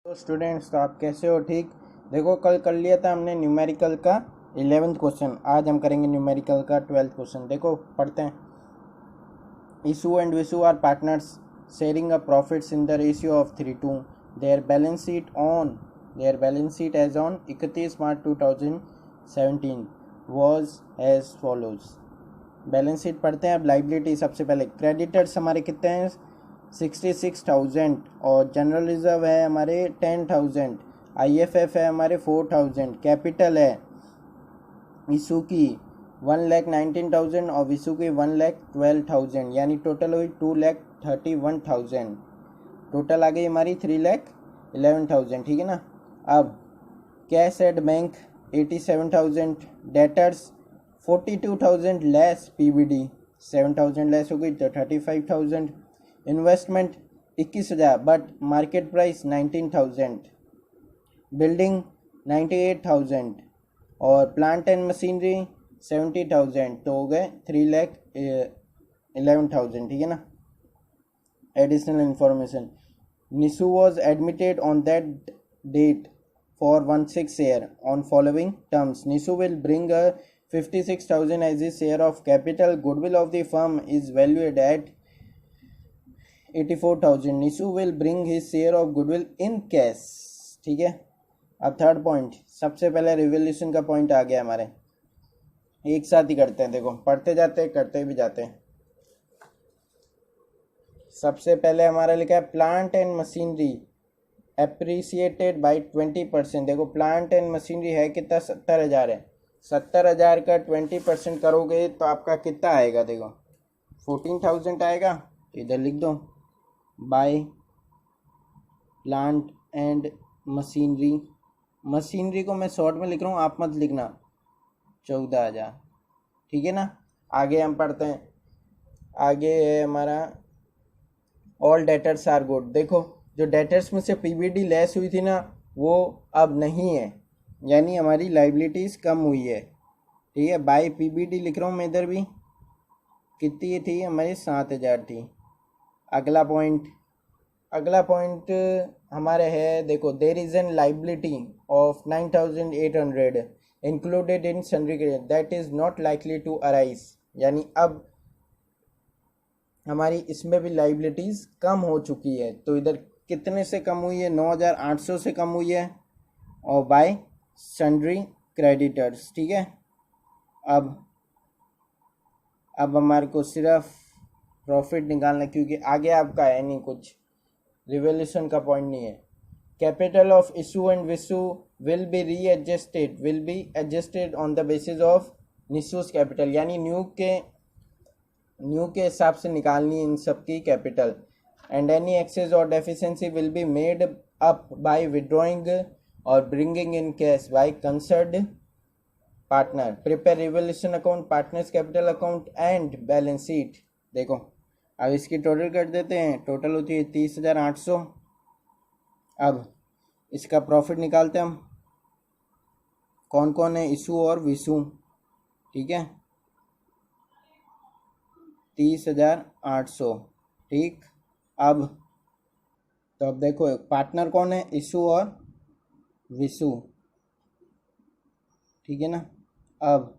तो स्टूडेंट्स, तो आप कैसे हो? ठीक। देखो, कल कर लिया था हमने न्यूमेरिकल का 11th क्वेश्चन। आज हम करेंगे न्यूमेरिकल का 12th क्वेश्चन। देखो, पढ़ते हैं। Isu and Visu are partners sharing a profits in the ratio of 3 to their balance sheet as on 31 March 2017 was as follows। Balance sheet पढ़ते हैं। अब लाइबिलिटी सबसे पहले। क्रेडिटर्स हमारे कितने हैं? 66,000 और जनरल रिजर्व है हमारे 10,000। IFF है हमारे 4,000। कैपिटल है इशू की 1,19,000 और विशु की 1,12,000, यानी टोटल हुई 2,31,000। टोटल आ गई हमारी 3,11,000। ठीक है ना। अब cash at bank 87,000, debtors 42,000 less, PBD 7,000 less हो गई तो 35,000। Investment 21,000 but market price 19,000। Building 98,000 और प्लांट एंड मशीनरी 70,000, तो हो गए 3,11,000। ठीक है ना। Additional information. Nishu was admitted on that date for 16 share on following terms. Nisu will bring a 56,000 as his share of capital. Goodwill of the firm is valued at 84,000. Nisu will bring his share of goodwill in cash. ठीक है। अब third point. सबसे पहले revolution का point आ गया हमारे। एक साथ ही करते हैं। देखो, पढ़ते जाते हैं, करते भी जाते हैं। सबसे पहले हमारा लिखा है plant and machinery appreciated by 20%। देखो, प्लांट एंड मशीनरी है कितना? 70,000 है। 70,000 का 20% करोगे तो आपका कितना आएगा? देखो, 14,000 आएगा। इधर लिख दो by plant and machinery. Machinery को मैं शॉर्ट में लिख रहा हूँ, आप मत लिखना। 14,000। ठीक है ना। आगे हम पढ़ते हैं। आगे है हमारा ऑल डेटर्स आर गुड। देखो, जो डेटर्स में से PBD लेस हुई थी ना, वो अब नहीं है, यानी हमारी लाइबिलिटीज़ कम हुई है। ठीक है। बाय PBD लिख रहा हूँ मैं इधर भी। कितनी थी हमारी? 7,000 थी। अगला पॉइंट हमारे है। देखो, there is an liability of 9,800 included in sundry credit that is not likely to arise, यानी अब हमारी इसमें भी लाइबिलिटीज़ कम हो चुकी है। तो इधर कितने से कम हुई है? 9,800 से कम हुई है, और बाय सन्ड्री क्रेडिटर्स। ठीक है। अब हमारे को सिर्फ प्रॉफिट निकालना, क्योंकि आगे आपका है नहीं कुछ, रिवोल्यूशन का पॉइंट नहीं है। Capital of Ishu and Vishu will be adjusted on the basis of Nishu's capital, यानी न्यू के हिसाब से निकालनी है इन सब की कैपिटल। एंड एनी एक्सेस और deficiency will be made up by withdrawing और bringing in cash by concerned partner. Prepare revaluation account, partners capital account and balance sheet. देखो, अब इसकी टोटल कर देते हैं। टोटल होती है 30,800। अब इसका प्रॉफिट निकालते हैं हम। कौन कौन है? इशू और विशु। ठीक है। 30,800। ठीक। अब देखो, पार्टनर कौन है? इशू और विशु। ठीक है ना। अब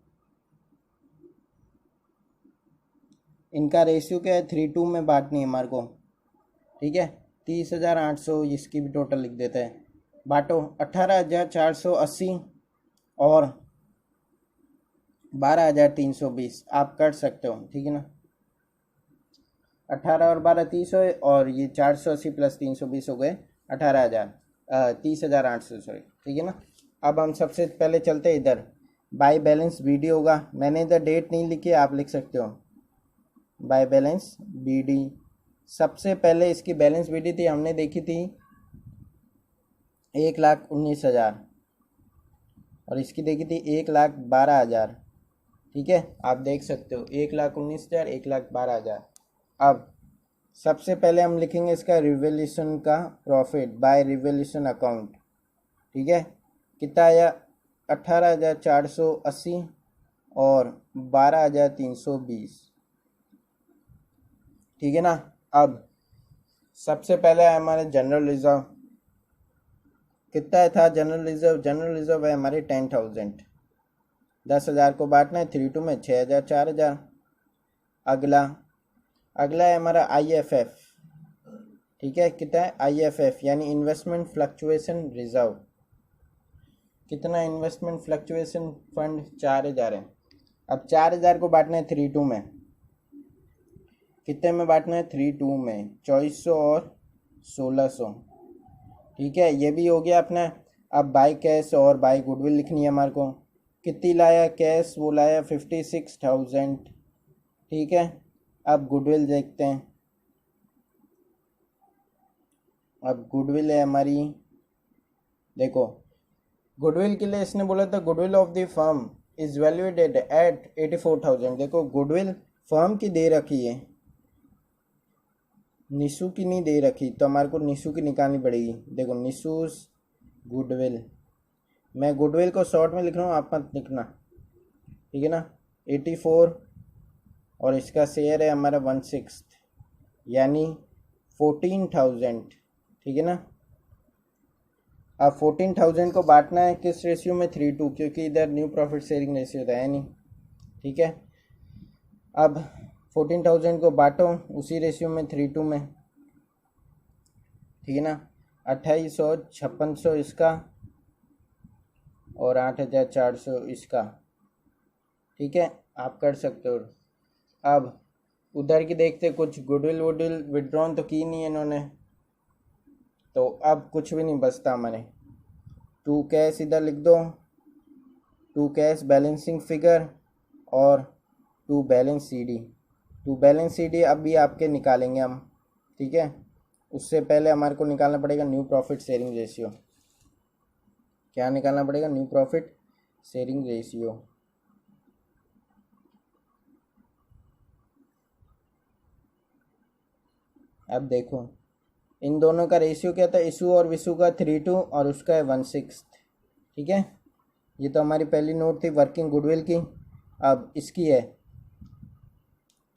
इनका रेशियो क्या है? 3:2 में बांटनी है हमारे को। ठीक है। 30,800 इसकी भी टोटल लिख देते हैं। बांटो। 18,480 और 12,320 आप कर सकते हो। ठीक है ना। 18 और 12 30 हो, और ये 480 प्लस 320 हो गए 30,800, सॉरी। ठीक है ना। अब हम सबसे पहले चलते हैं इधर। बाय बैलेंस BD होगा। मैंने इधर डेट नहीं लिखी, आप लिख सकते हो। By balance BD। सबसे पहले इसकी बैलेंस BD थी, हमने देखी थी 1,19,000, और इसकी देखी थी 1,12,000। ठीक है। आप देख सकते हो 1,19,000, 1,12,000। अब सबसे पहले हम लिखेंगे इसका रिवोल्यूशन का प्रॉफिट बाय रिवोल्यूशन अकाउंट। ठीक है। कितना आया? 18,480 और 12,320। ठीक है ना। अब सबसे पहले है हमारे जनरल रिजर्व। कितना था जनरल रिजर्व है हमारे 10,000। 10,000 को बांटना है 3 में, 6,000 4,000। अगला अगला है हमारा IFF, ठीक है। कितना है IFF यानी इन्वेस्टमेंट फ्लक्चुएशन रिजर्व। कितना इन्वेस्टमेंट फ्लक्चुएशन फंड? 4,000 है। अब 4,000 को बांटना है 3 में। कितने में बांटना है? 3 में, 2400 और 1600, ठीक है। ये भी हो गया अपना। अब बाय कैश और बाय गुडविल लिखनी है हमारे को। कितनी लाया कैश? वो लाया 56,000, ठीक है। अब गुडविल देखते हैं। अब गुडविल है हमारी, देखो गुडविल के लिए इसने बोला था goodwill of the firm is valuated at 84,000। देखो गुडविल फर्म की दे रखी है, निशु की नहीं दे रखी, तो हमारे को निशु की निकालनी पड़ेगी। देखो निशुस गुडविल, मैं गुडविल को शॉर्ट में लिख रहा हूँ, आप मत लिखना, ठीक है ना। 84 और इसका शेयर है हमारा 1/6 यानी 14,000, ठीक है ना। अब 14,000 को बांटना है किस रेशियो में? 3:2, क्योंकि इधर न्यू प्रॉफिट शेयरिंग रेशियो था है नहीं, ठीक है। अब 14,000 को बांटो उसी रेशियो में 3:2 में, ठीक है ना। 2800 5600 इसका और 8,400 इसका, ठीक है। आप कर सकते हो। अब उधर की देखते, कुछ गुडविल वुडविल विड्रॉन तो की नहीं है इन्होंने, तो अब कुछ भी नहीं बचता हमारे। टू कैश इधर लिख दो, टू कैश बैलेंसिंग फिगर और to balance CD। To balance CD अभी आपके निकालेंगे हम, ठीक है। उससे पहले हमारे को निकालना पड़ेगा न्यू प्रॉफिट शेयरिंग रेशियो। क्या निकालना पड़ेगा? New profit sharing ratio. अब देखो इन दोनों का रेशियो क्या था? इशू और विशु का 3:2 और उसका है 1/6, ठीक है। ये तो हमारी पहली नोट थी वर्किंग गुडविल की। अब इसकी है,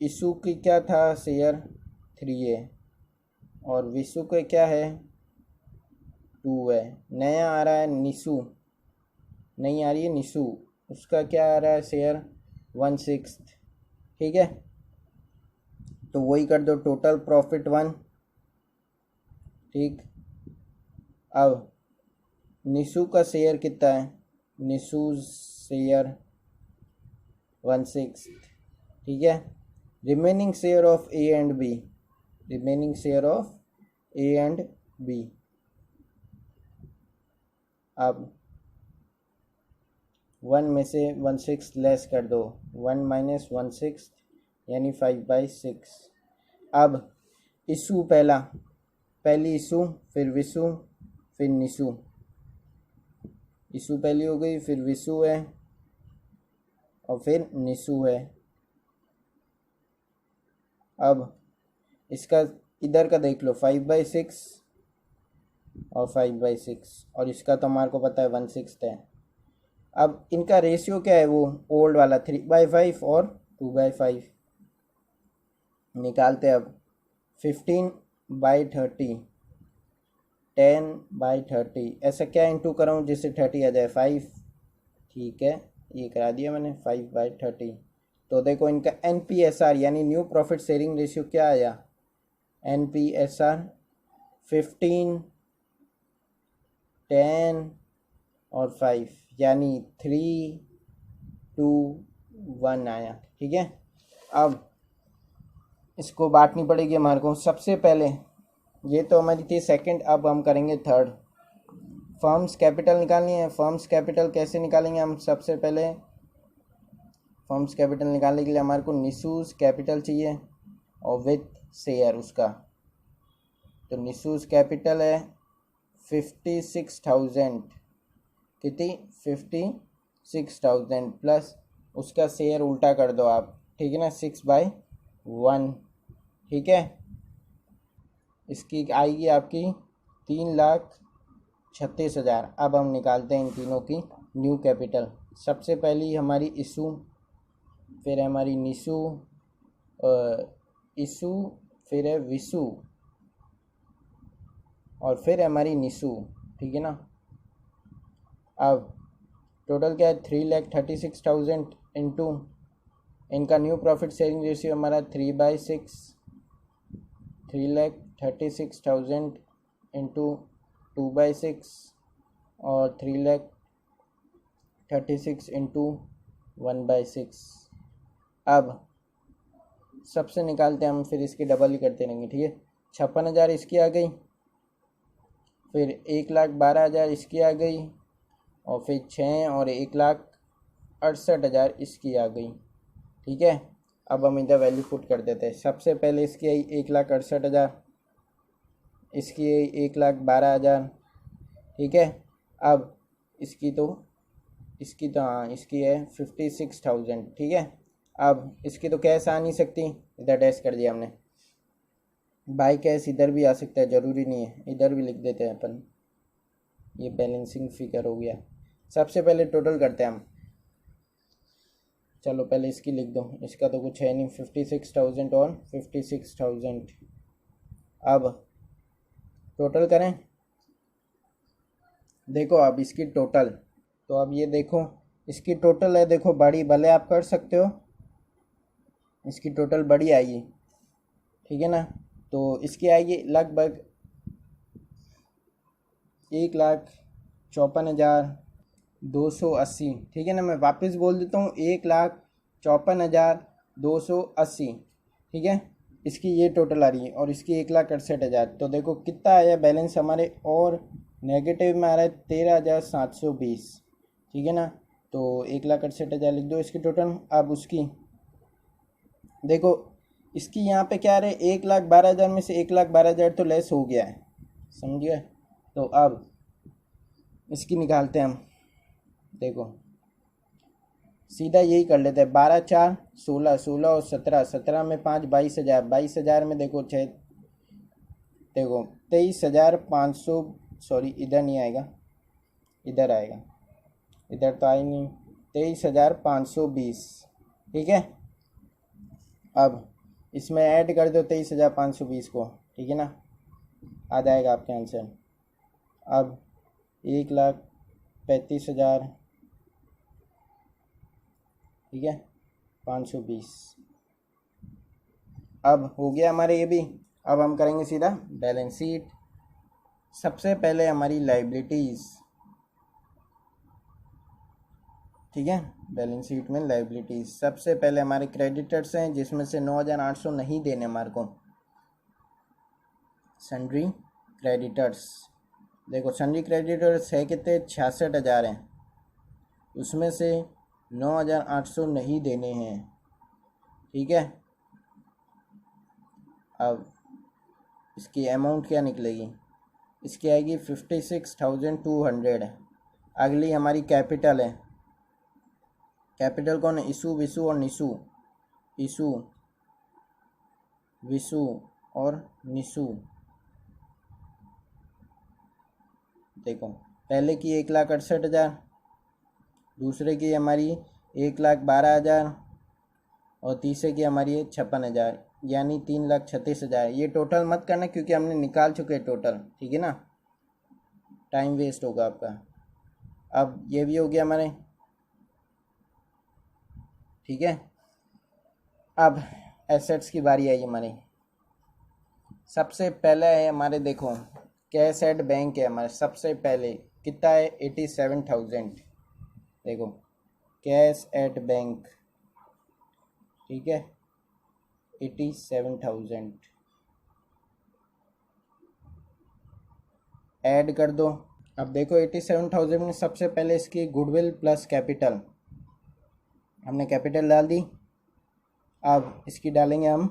इशू की क्या था? शेयर 3 है और विशु का क्या है? 2 है। नया आ रहा है निशु, नहीं आ रही है निशु, उसका क्या आ रहा है? शेयर 1/6, ठीक है। तो वही कर दो, टोटल प्रॉफिट 1, ठीक। अब निशु का शेयर कितना है? निशु शेयर 1/6, ठीक है। Remaining share of A and B, remaining share of A and B। अब 1 में से 1/6 लेस कर दो, 1 माइनस 1/6 यानी 5/6। अब इशू पहली इशू, फिर विशु, फिर निशु। इशू पहली हो गई, फिर विशु है और फिर निशु है। अब इसका इधर का देख लो, 5/6 और 5/6, और इसका तो हमारे को पता है 1/6 है। अब इनका रेशियो क्या है? वो ओल्ड वाला 3/5 और 2/5 निकालते हैं। अब 15/30, 10/30, ऐसा क्या इंटू कराऊँ जिससे 30 आ जाए? 5, ठीक है, ये करा दिया मैंने 5/30। तो देखो इनका NPSR यानी न्यू प्रॉफिट शेयरिंग रेशियो क्या आया? NPSR 15, 10 और 5 यानी 3, 2, 1 आया, ठीक है। अब इसको बांटनी पड़ेगी हमारे को। सबसे पहले ये तो हमारी थी सेकंड, अब हम करेंगे थर्ड। फर्म्स कैपिटल निकालनी है। फर्म्स कैपिटल कैसे निकालेंगे हम? सबसे पहले फर्म्स कैपिटल निकालने के लिए हमारे को निशूज कैपिटल चाहिए और विथ शेयर उसका। तो निशूज कैपिटल है 56,000, कितनी? 56,000 प्लस उसका शेयर उल्टा कर दो आप, ठीक है ना, 6/1, ठीक है। इसकी आएगी आपकी 3,36,000। अब हम निकालते हैं इन तीनों की न्यू कैपिटल। सबसे पहली हमारी इशू, फिर है हमारी निशु, इशू, फिर है विशु और फिर है हमारी निशु, ठीक है ना। अब टोटल क्या है 3,36,000 इंटू इनका न्यू प्रॉफिट शेयरिंग रेशियो हमारा 3/6, 3,36,000 इंटू 2/6 और 3,36,000 इंटू 1/6। अब सबसे निकालते हैं हम, फिर इसकी डबल ही करते रहेंगे, ठीक है। 56,000 इसकी आ गई, फिर 1,12,000 इसकी आ गई, और फिर 6 और 1,68,000 इसकी आ गई, ठीक है। अब हम इधर वैल्यू पुट कर देते हैं। सबसे पहले इसकी आई 1,68,000, इसकी आई 1,12,000, ठीक है। अब इसकी तो हाँ इसकी है 56,000, ठीक है। अब इसकी तो कैश आ नहीं सकती, इधर डैश कर दिया हमने। बाई कैश इधर भी आ सकता है, ज़रूरी नहीं है, इधर भी लिख देते हैं अपन। ये बैलेंसिंग फिगर हो गया। सबसे पहले टोटल करते हैं हम। चलो पहले इसकी लिख दो, इसका तो कुछ है नहीं। 56,000 और 56,000। अब टोटल करें, देखो अब इसकी टोटल, तो अब ये देखो इसकी टोटल है, देखो बड़ी, भले आप कर सकते हो, इसकी टोटल बड़ी आएगी, ठीक है ना। तो इसकी आएगी लगभग 1,54,280, ठीक है ना। मैं वापस बोल देता हूँ, 1,54,280, ठीक है। इसकी ये टोटल आ रही है, और इसकी 1,68,000। तो देखो कितना आया बैलेंस हमारे, और नेगेटिव में आ रहा है 13,720, ठीक है ना। तो 1,68,000 लिख दो इसकी टोटल। अब उसकी देखो, इसकी यहाँ पे क्या रहे, 1,12,000 में से 1,12,000 तो लेस हो गया है, समझिए। तो अब इसकी निकालते हैं हम। देखो सीधा यही कर लेते हैं, 12 4 16, 16 और 17, 17 में 5 22,000, 22,000 में देखो 6, देखो 23,500, सॉरी इधर नहीं आएगा, इधर आएगा, इधर तो आई नहीं, 23,520, ठीक है। अब इसमें ऐड कर दो 23,520 को, ठीक है ना, आ जाएगा आपका आंसर। अब 1,35,000, ठीक है, 520। अब हो गया हमारे ये भी। अब हम करेंगे सीधा बैलेंस शीट। सबसे पहले हमारी लाइबिलिटीज़, ठीक है। बैलेंस शीट में लाइबिलिटीज़ सबसे पहले हमारे क्रेडिटर्स हैं, जिसमें से 9,800 नहीं देने हमारे को। सन्ड्री क्रेडिटर्स, देखो सन्ड्री क्रेडिटर्स है कितने, 66,000 हैं, उसमें से 9,800 नहीं देने हैं, ठीक है। अब इसकी अमाउंट क्या निकलेगी, इसकी आएगी 56,200। अगली हमारी कैपिटल है, कैपिटल कौन है, इशू, विशु और निशु, इशू, विशु और निशु। देखो पहले की 1,68,000, दूसरे की हमारी 1,12,000, और तीसरे की हमारी है 56,000, यानी 3,36,000। ये टोटल मत करना क्योंकि हमने निकाल चुके हैं टोटल, ठीक है ना, टाइम वेस्ट होगा आपका। अब ये भी हो गया हमारे, ठीक है। अब एसेट्स की बारी आई हमारी। सबसे पहले है हमारे, देखो कैश एट बैंक है हमारे, सबसे पहले कितना है 87,000, देखो कैश एट बैंक, ठीक है, 87,000 ऐड कर दो। अब देखो 87,000 में सबसे पहले इसकी गुडविल प्लस कैपिटल, हमने कैपिटल डाल दी। अब इसकी डालेंगे हम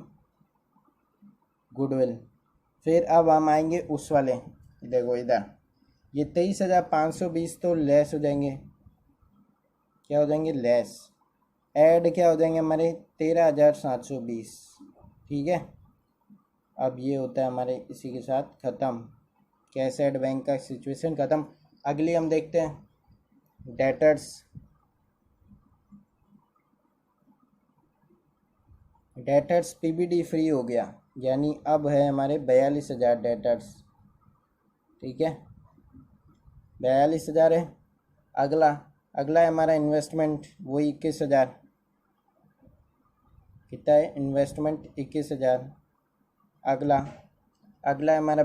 गुडविल। फिर अब हम आएंगे उस वाले, देखो इधर ये 23,520 तो लेस हो जाएंगे, क्या हो जाएंगे, लेस। ऐड क्या हो जाएंगे हमारे 13,720, ठीक है। अब ये होता है हमारे इसी के साथ ख़त्म, कैश एट बैंक का सिचुएशन ख़त्म। अगली हम देखते हैं डेटर्स। डेटर्स पीबीडी फ्री हो गया, यानी अब है हमारे 42,000 डेटर्स, ठीक है, 42,000 है। अगला अगला है हमारा इन्वेस्टमेंट, वो 21,000। कितना है इन्वेस्टमेंट? 21,000। अगला अगला है हमारा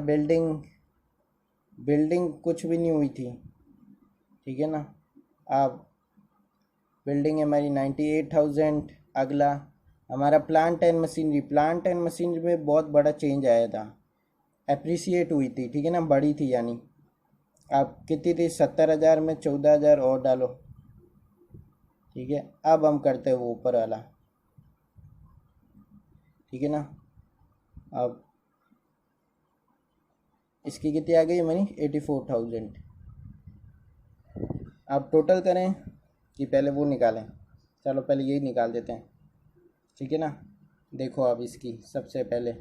बिल्डिंग कुछ भी नहीं हुई थी, ठीक है ना। अब बिल्डिंग है हमारी 98,000। अगला हमारा प्लांट एंड मशीनरी में बहुत बड़ा चेंज आया था, अप्रिसिएट हुई थी, ठीक है ना, बड़ी थी यानी। अब कितनी थी? 70,000 में 14,000 और डालो, ठीक है। अब हम करते हैं वो ऊपर वाला, ठीक है ना। अब इसकी कितनी आ गई हमारी? 84,000। अब टोटल करें कि पहले वो निकालें? चलो पहले यही निकाल देते हैं, ठीक है ना। देखो अब इसकी सबसे पहले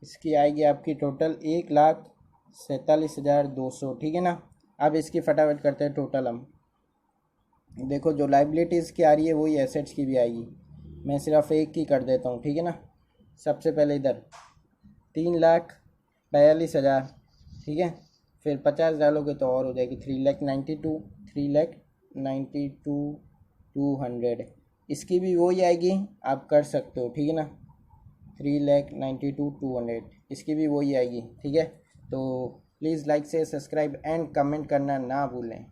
इसकी आएगी आपकी टोटल 1,47,200, ठीक है ना। अब इसकी फटाफट करते हैं टोटल हम। देखो जो लाइबिलिटीज़ की आ रही है वही एसेट्स की भी आएगी। मैं सिर्फ एक की कर देता हूँ, ठीक है ना। सबसे पहले इधर 3,42,000, ठीक है। फिर 50 डालोगे तो और हो जाएगी 3,92,200। इसकी भी वही आएगी, आप कर सकते हो, ठीक है ना। 3,92,200 इसकी भी वही आएगी, ठीक है। तो प्लीज़ लाइक से सब्सक्राइब एंड कमेंट करना ना भूलें।